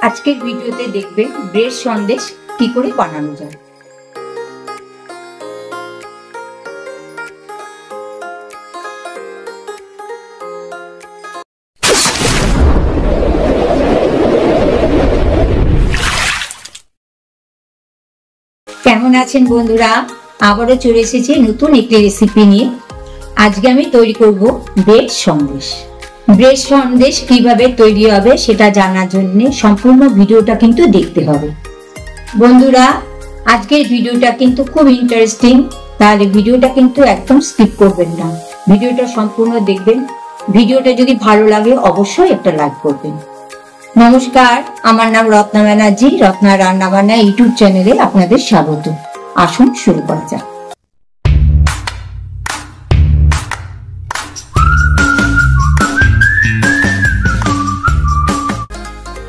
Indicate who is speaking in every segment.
Speaker 1: আজকের ভিডিওতে দেখবেন ব্রেড সন্দেশ কি করে বানানো যায়। কেমন আছেন বন্ধুরা? আবারও চলে এসেছি নতুন একটি রেসিপি নিয়ে। আজকে আমি তৈরি করব ব্রেড সন্দেশ। ব্রেড সন্দেশ কিভাবে তৈরি হবে সেটা জানার জন্য সম্পূর্ণ ভিডিওটা কিন্তু দেখতে হবে। বন্ধুরা, আজকের ভিডিওটা কিন্তু খুব ইন্টারেস্টিং, তাহলে ভিডিওটা কিন্তু একদম স্কিপ করবেন না, ভিডিওটা সম্পূর্ণ দেখবেন। ভিডিওটা যদি ভালো লাগে অবশ্যই একটা লাইক করবেন। নমস্কার, আমার নাম রত্না ব্যানার্জি। রত্না রান্নাবান্না ইউটিউব চ্যানেলে আপনাদের স্বাগত। আসুন শুরু করা যাক।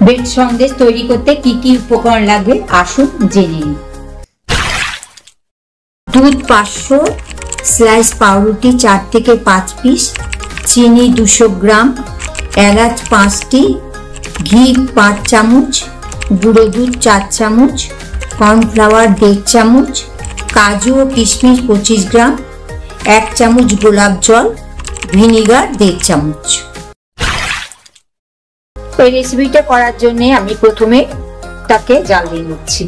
Speaker 1: ব্রেড সন্দেশ তৈরি করতে কি কি উপকরণ লাগবে আসুন জেনে নিই। দুধ 500, স্লাইস পাউরুটি 4 থেকে 5 পিস, চিনি 200 গ্রাম, এলাচ 5টি, ঘি 5 চামচ, গুঁড়ো দুধ 4 চামচ, কর্নফ্লাওয়ার 1.5 চামচ, কাজু ও কিশমিশ 25 গ্রাম, 1 চামচ গোলাপ জল, ভিনিগার 1.5 চামচ। এই রেসিপিটা করার জন্য আমি প্রথমে তাকে জাল দিয়ে নিচ্ছি।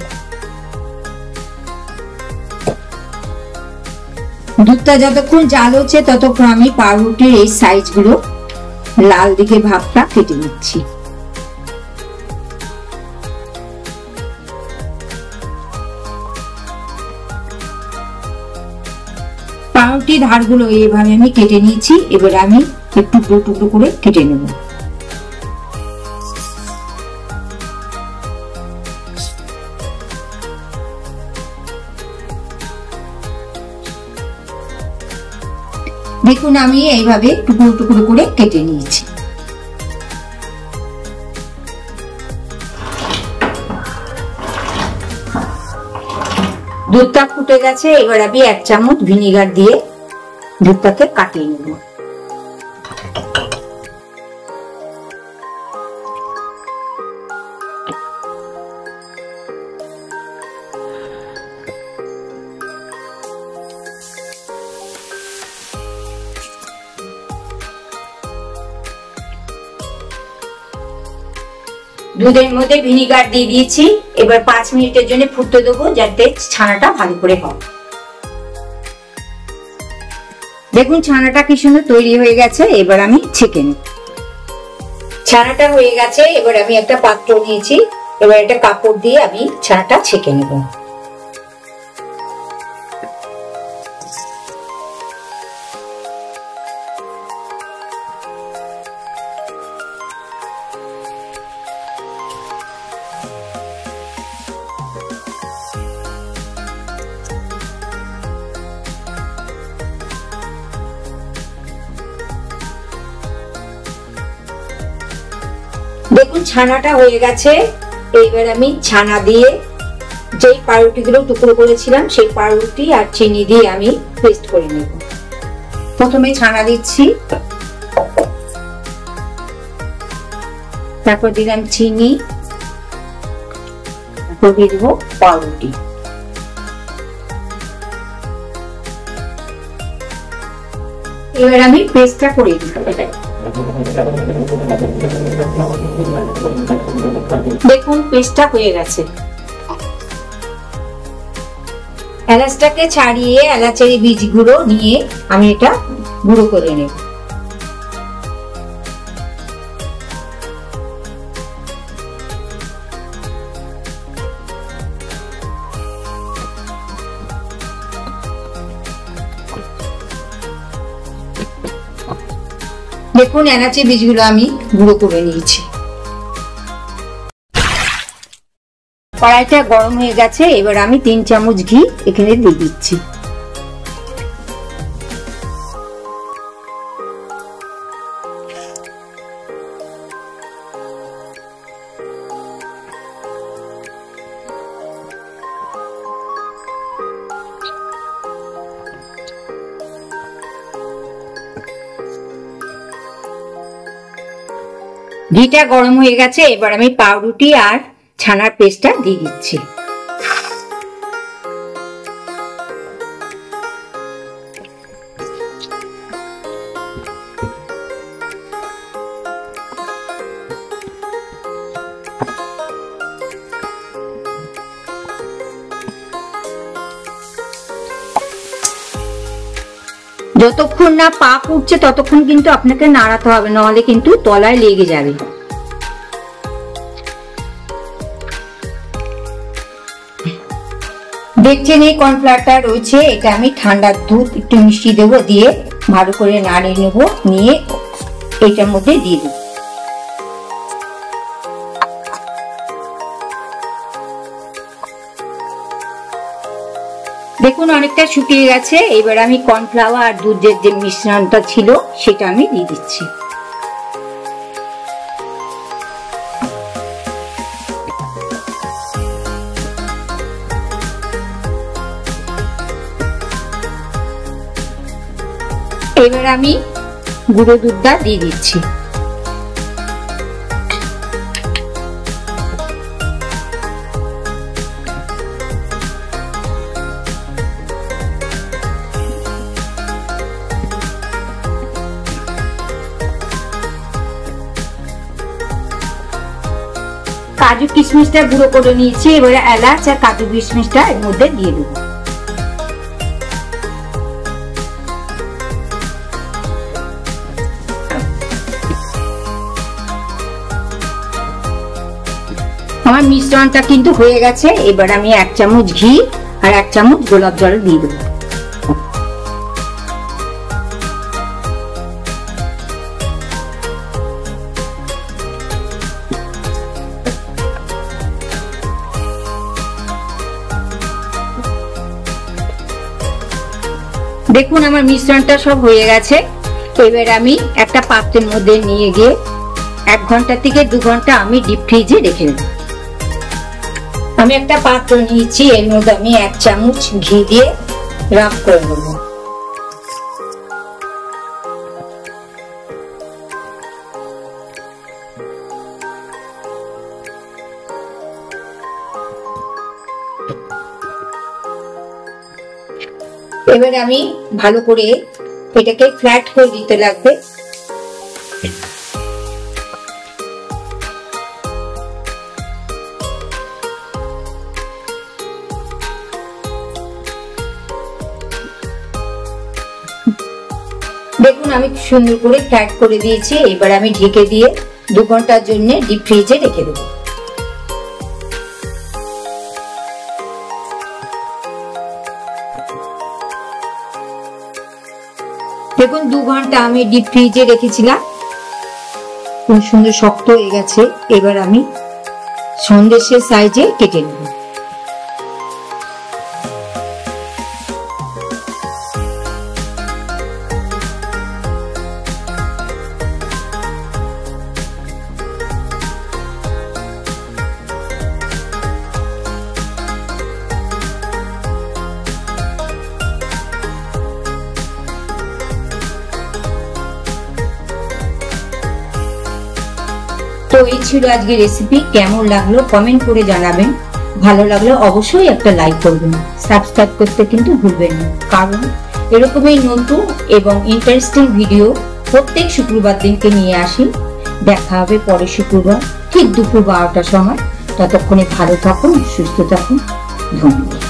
Speaker 1: দুধটা যতক্ষণ জাল হচ্ছে ততক্ষণ আমি পাউরুটির এই সাইজগুলো লাল দিকে ভাগটা কেটে নিচ্ছি। পাউরুটির ধারগুলো এইভাবে আমি কেটে নিয়েছি। এবার আমি একটু টুকরো টুকরো করে কেটে নেব। দেখুন আমি এইভাবে টুকরো টুকরো করে কেটে নিয়েছি। দুধটা ফুটে গেছে, এবার আমি 1 চামচ ভিনিগার দিয়ে দুধটাকে কাটিয়ে নেব। দুধের মধ্যে ভিনিগার দিয়ে দিয়েছি। এবার 5 মিনিটের জন্য ফুটতে দেবো যাতে ছানাটা ভালো করে হয়। দেখুন ছানাটা কি সুন্দর তৈরি হয়ে গেছে। এবার আমি ছেঁকে নেব। ছানাটা হয়ে গেছে, এবার আমি একটা পাত্র নিয়েছি। এবার একটা কাপড় দিয়ে আমি ছানাটা ছেঁকে নেব। দেখুন ছানাটা হয়ে গেছে। এইবার আমি ছানা দিয়ে যেই পাউরুটিগুলো টুকরো করেছিলাম সেই পাউরুটি আর চিনি দিয়ে আমি পেস্ট করে নেব। প্রথমে ছানা দিচ্ছি, তারপর দিলাম চিনি, তারপর দিয়ে দেবো পাউরুটি। এবার আমি পেস্টটা করে দিব। দেখুন পেস্টটা হয়ে গেছে। এলাচটাকে ছাড়িয়ে এলাচের বীজগুলো নিয়ে আমি এটা গুঁড়ো করে নেব। দেখুন এলাচের বীজগুলো আমি গুঁড়ো করে নিয়েছি। কড়াইটা গরম হয়ে গেছে, এবার আমি 3 চামচ ঘি এখানে দিয়ে দিচ্ছি। ঘিটা গরম হয়ে গেছে, এবার আমি পাউরুটি আর ছানার পেস্টটা দিয়ে দিচ্ছি। যতক্ষণ না পাক উঠছে ততক্ষণ কিন্তু আপনাকে নাড়াতে হবে, নাহলে কিন্তু তলায় লেগে যাবে। দেখছেন এই কর্নফ্লাওয়ারটা রয়েছে, এটা আমি ঠান্ডা দুধ একটু মিষ্টি দেবো, দিয়ে ভালো করে নাড়িয়ে নেব, নিয়ে এটার মধ্যে দিয়ে দেব। দেখুন অনেকটা শুকিয়ে গেছে। এবার আমি কর্নফ্লাওয়ার আর দুধের যে মিশ্রণটা ছিল সেটা আমি দিয়ে দিচ্ছি। এবার আমি গুঁড়ো দুধটা দিয়ে দিচ্ছি। কাজু কিশমিশটা গুঁড়ো করে নিয়েছি, এবারে এলাচ আর কাজু কিশমিশটা এর মধ্যে দিয়ে দেবো। আমার মিশ্রণটা কিন্তু হয়ে গেছে। এবার আমি 1 চামচ ঘি আর 1 চামচ গোলাপ জল দিয়ে দেবো। দেখুন আমার মিশ্রণটা সব হয়ে গেছে। এবার আমি একটা পাত্রের মধ্যে নিয়ে গিয়ে 1 ঘন্টা থেকে 2 ঘন্টা আমি ডিপ ফ্রিজে রেখে দেব। আমি একটা পাত্র নিয়েছি, এর মধ্যে আমি 1 চামচ ঘি দিয়ে রাব করে নেব। এবারে আমি ভালো করে এটাকে ফ্ল্যাট করে দিতে লাগবে। দেখুন আমি সুন্দর করে ফ্ল্যাট করে দিয়েছি। এবার আমি ঢেকে দিয়ে 2 ঘন্টার জন্য ডিপ ফ্রিজে রেখে দেবো। দেখুন 2 ঘন্টা আমি ডিপ ফ্রিজে রেখেছিলাম, খুব সুন্দর শক্ত হয়ে গেছে। এবার আমি সন্দেশের সাইজে কেটে নেব। তো এই ছিল আজকে রেসিপি। কেমন লাগলো কমেন্ট করে জানাবেন, ভালো লাগলে অবশ্যই একটা লাইক করবেন, সাবস্ক্রাইব করতে কিন্তু ভুলবেন না, কারণ এরকমই নতুন এবং ইন্টারেস্টিং ভিডিও প্রত্যেক শুক্রবার দিনকে নিয়ে আসি। দেখা হবে পরের শুক্রবার ঠিক দুপুর 12টার সময়। ততক্ষণে ভালো থাকুন, সুস্থ থাকুন, ধন্যবাদ।